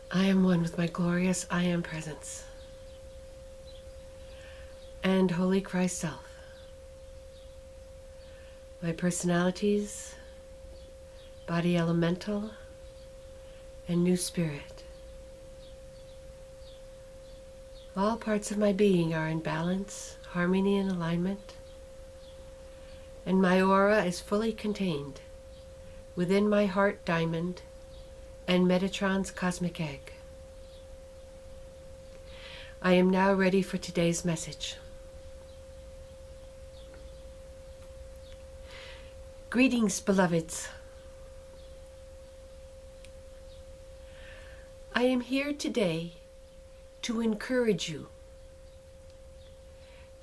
I am one with my glorious I Am presence and Holy Christ Self. My personalities, body elemental, and new spirit. All parts of my being are in balance, harmony, and alignment, and my aura is fully contained within my heart diamond and Metatron's cosmic egg. I am now ready for today's message. Greetings, beloveds. I am here today to encourage you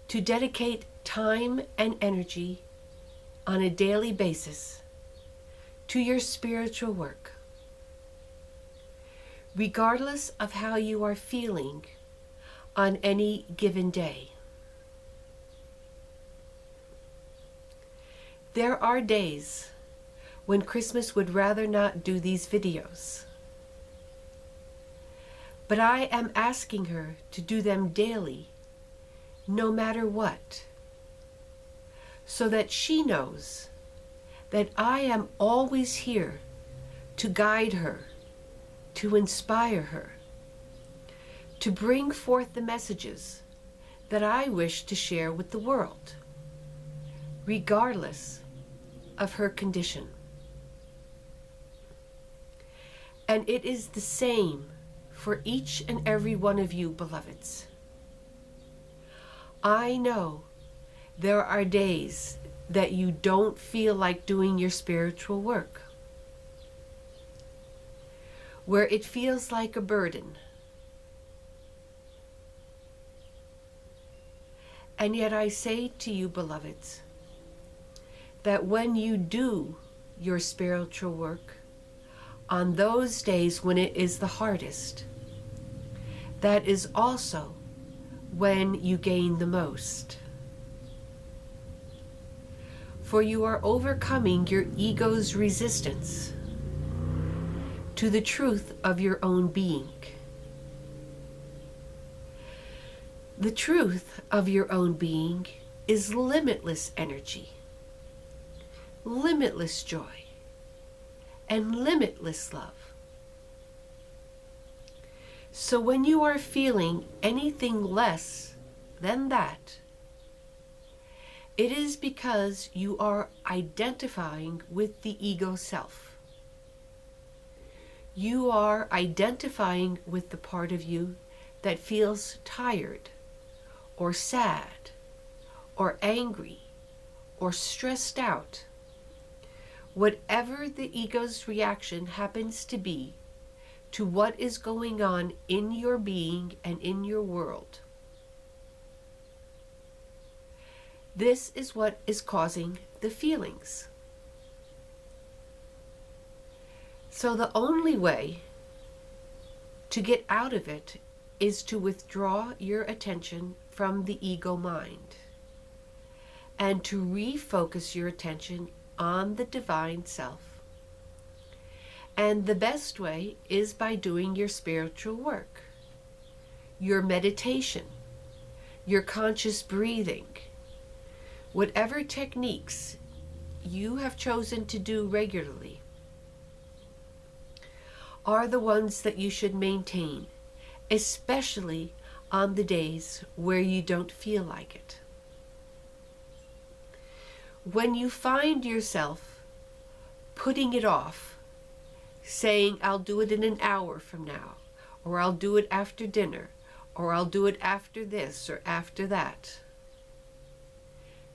to dedicate time and energy on a daily basis to your spiritual work, regardless of how you are feeling on any given day. There are days when Christmas would rather not do these videos, but I am asking her to do them daily, no matter what, so that she knows that I am always here to guide her, to inspire her, to bring forth the messages that I wish to share with the world, regardless of her condition. And it is the same for each and every one of you, beloveds. I know there are days that you don't feel like doing your spiritual work, where it feels like a burden. And yet I say to you, beloveds, that when you do your spiritual work, on those days when it is the hardest, that is also when you gain the most. For you are overcoming your ego's resistance to the truth of your own being. The truth of your own being is limitless energy, limitless joy, and limitless love. So when you are feeling anything less than that, it is because you are identifying with the ego self. You are identifying with the part of you that feels tired, or sad, or angry, or stressed out. Whatever the ego's reaction happens to be to what is going on in your being and in your world. This is what is causing the feelings. So the only way to get out of it is to withdraw your attention from the ego mind and to refocus your attention on the divine self. And the best way is by doing your spiritual work, your meditation, your conscious breathing, whatever techniques you have chosen to do regularly are the ones that you should maintain, especially on the days where you don't feel like it. When you find yourself putting it off, saying, I'll do it in an hour from now, or I'll do it after dinner, or I'll do it after this or after that,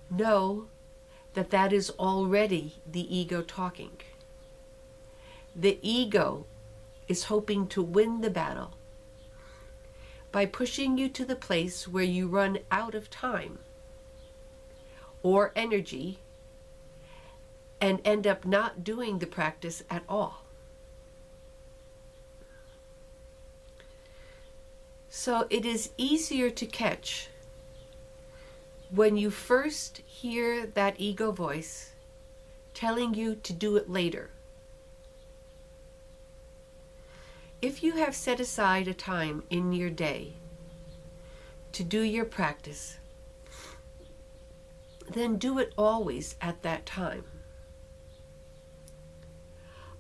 know that that is already the ego talking. The ego is hoping to win the battle by pushing you to the place where you run out of time or energy and end up not doing the practice at all. So it is easier to catch when you first hear that ego voice telling you to do it later. If you have set aside a time in your day to do your practice, then do it always at that time.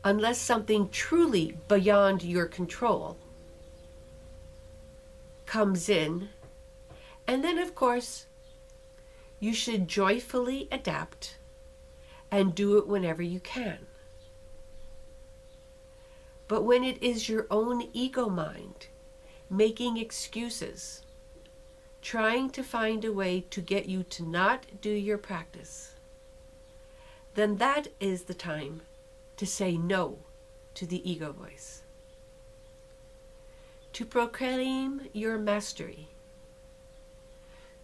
Unless something truly beyond your control comes in, and then of course you should joyfully adapt and do it whenever you can. But when it is your own ego mind making excuses, trying to find a way to get you to not do your practice, then that is the time to say no to the ego voice. To proclaim your mastery.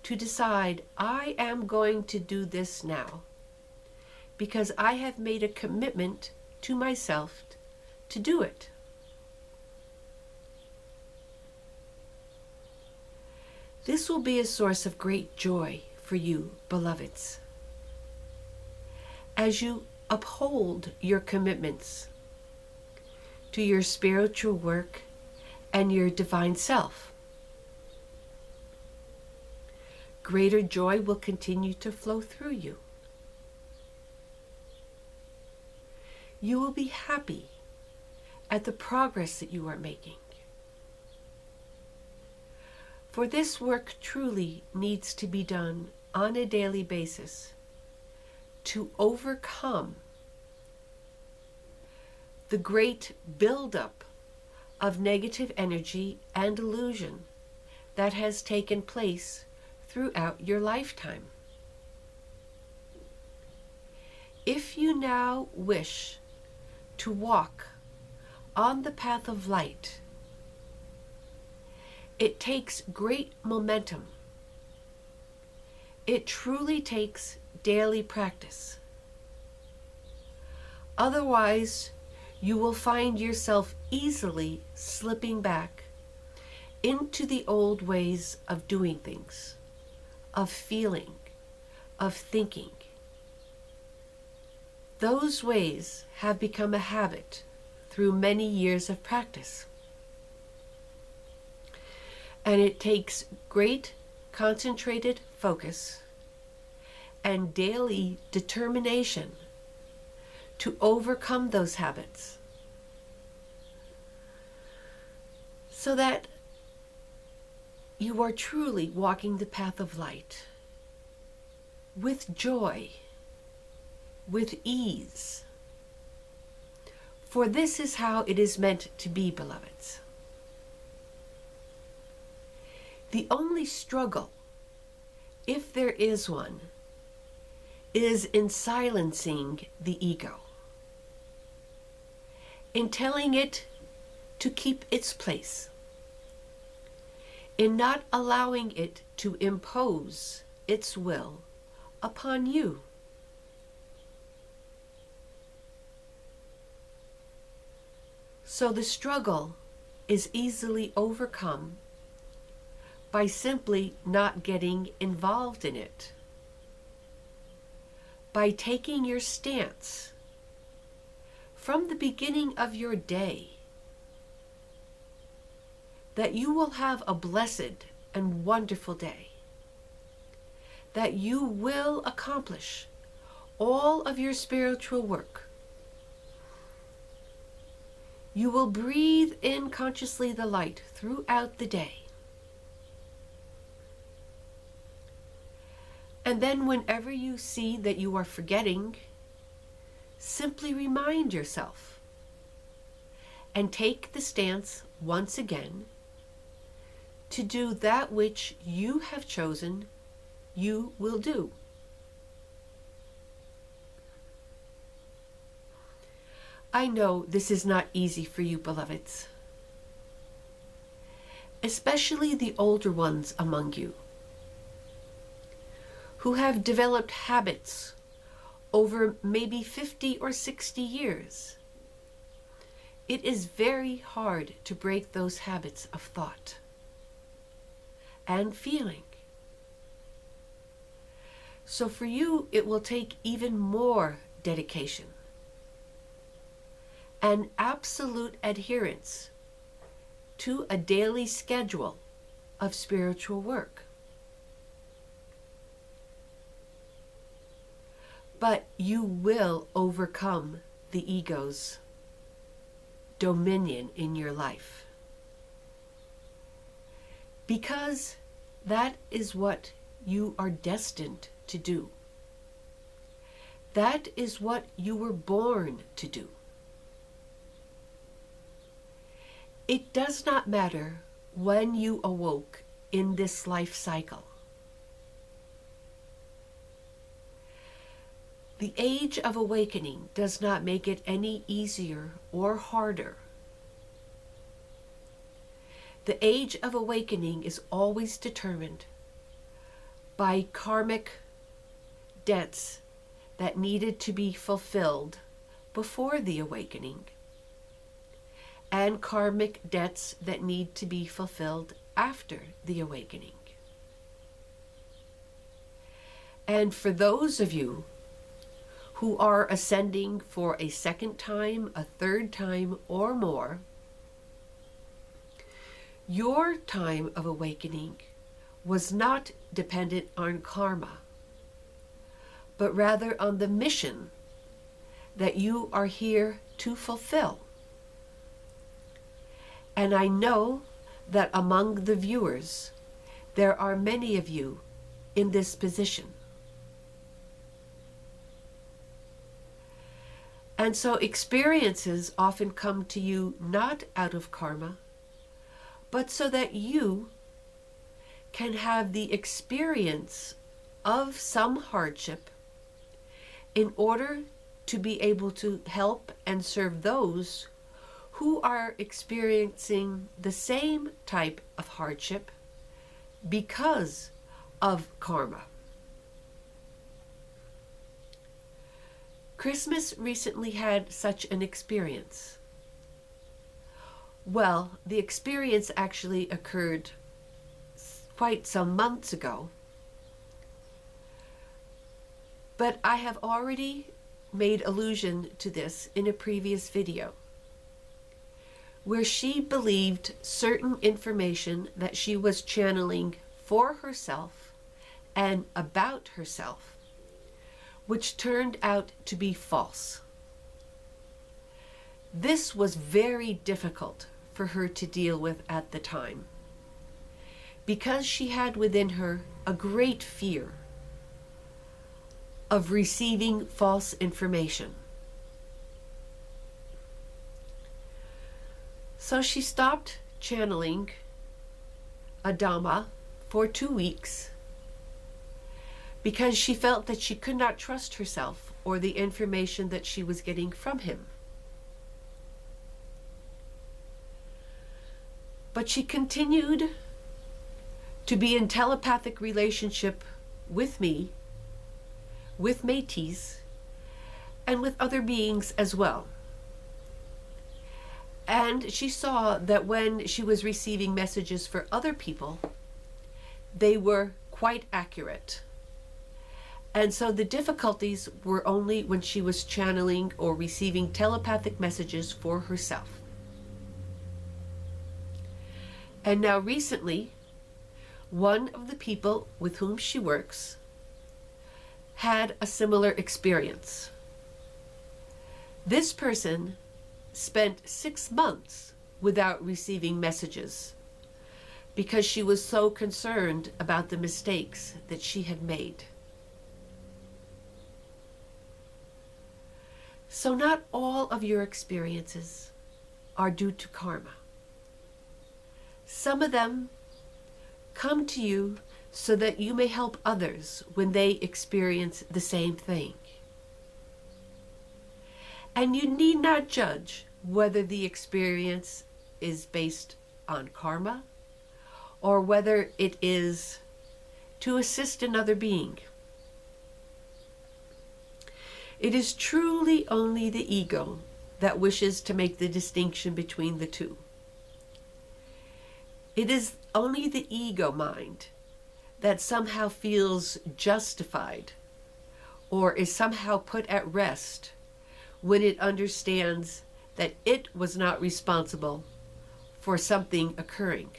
To decide, I am going to do this now because I have made a commitment to myself to do it. This will be a source of great joy for you, beloveds, as you uphold your commitments to your spiritual work and your divine self. Greater joy will continue to flow through you. You will be happy at the progress that you are making. For this work truly needs to be done on a daily basis to overcome the great buildup of negative energy and illusion that has taken place throughout your lifetime. If you now wish to walk on the path of light, it takes great momentum. It truly takes daily practice. Otherwise, you will find yourself easily slipping back into the old ways of doing things, of feeling, of thinking. Those ways have become a habit through many years of practice. And it takes great concentrated focus and daily determination to overcome those habits so that you are truly walking the path of light with joy, with ease. For this is how it is meant to be, beloveds. The only struggle, if there is one, is in silencing the ego, in telling it to keep its place, in not allowing it to impose its will upon you. So the struggle is easily overcome by simply not getting involved in it, by taking your stance from the beginning of your day that you will have a blessed and wonderful day, that you will accomplish all of your spiritual work. You will breathe in consciously the light throughout the day. And then whenever you see that you are forgetting, simply remind yourself and take the stance once again to do that which you have chosen you will do. I know this is not easy for you, beloveds, especially the older ones among you, who have developed habits over maybe 50 or 60 years. It is very hard to break those habits of thought and feeling. So for you, it will take even more dedication and absolute adherence to a daily schedule of spiritual work. But you will overcome the ego's dominion in your life. Because that is what you are destined to do. That is what you were born to do. It does not matter when you awoke in this life cycle. The age of awakening does not make it any easier or harder. The age of awakening is always determined by karmic debts that needed to be fulfilled before the awakening, and karmic debts that need to be fulfilled after the awakening. And for those of you who are ascending for a second time, a third time, or more, your time of awakening was not dependent on karma, but rather on the mission that you are here to fulfill. And I know that among the viewers, there are many of you in this position. And so experiences often come to you not out of karma, but so that you can have the experience of some hardship in order to be able to help and serve those who are experiencing the same type of hardship because of karma. Christmas recently had such an experience. Well, the experience actually occurred quite some months ago, but I have already made allusion to this in a previous video, where she believed certain information that she was channeling for herself and about herself, which turned out to be false. This was very difficult for her to deal with at the time, because she had within her a great fear of receiving false information. So she stopped channeling a Dhamma for 2 weeks because she felt that she could not trust herself or the information that she was getting from him. But she continued to be in telepathic relationship with me, with Métis, and with other beings as well. And she saw that when she was receiving messages for other people, they were quite accurate. And so the difficulties were only when she was channeling or receiving telepathic messages for herself. And now recently, one of the people with whom she works had a similar experience. This person spent 6 months without receiving messages because she was so concerned about the mistakes that she had made. So not all of your experiences are due to karma. Some of them come to you so that you may help others when they experience the same thing. And you need not judge whether the experience is based on karma or whether it is to assist another being. It is truly only the ego that wishes to make the distinction between the two. It is only the ego mind that somehow feels justified or is somehow put at rest when it understands that it was not responsible for something occurring.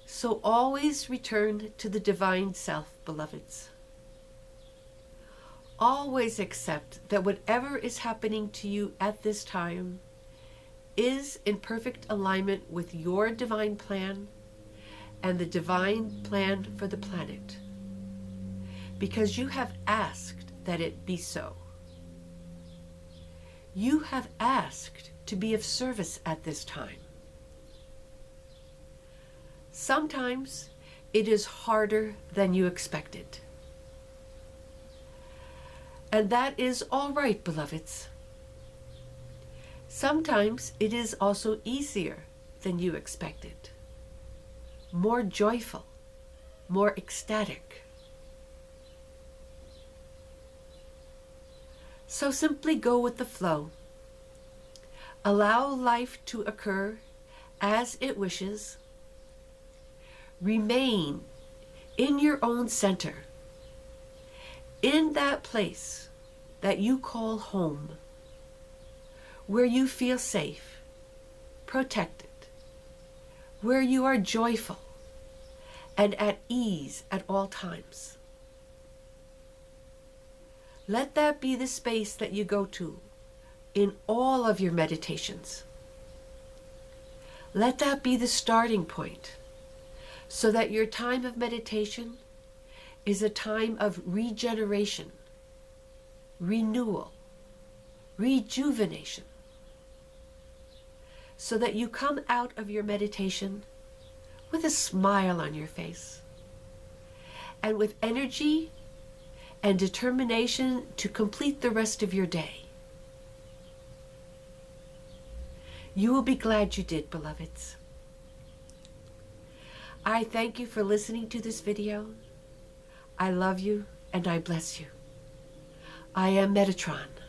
So always return to the divine self, beloveds. Always accept that whatever is happening to you at this time is in perfect alignment with your divine plan and the divine plan for the planet, because you have asked that it be so. You have asked to be of service at this time. Sometimes it is harder than you expected. And that is all right, beloveds. Sometimes it is also easier than you expected, more joyful, more ecstatic. So simply go with the flow. Allow life to occur as it wishes. Remain in your own center, in that place that you call home, where you feel safe, protected, where you are joyful and at ease at all times. Let that be the space that you go to in all of your meditations. Let that be the starting point, so that your time of meditation is a time of regeneration, renewal, rejuvenation, so that you come out of your meditation with a smile on your face and with energy and determination to complete the rest of your day. You will be glad you did, beloveds. I thank you for listening to this video. I love you and I bless you. I am Metatron.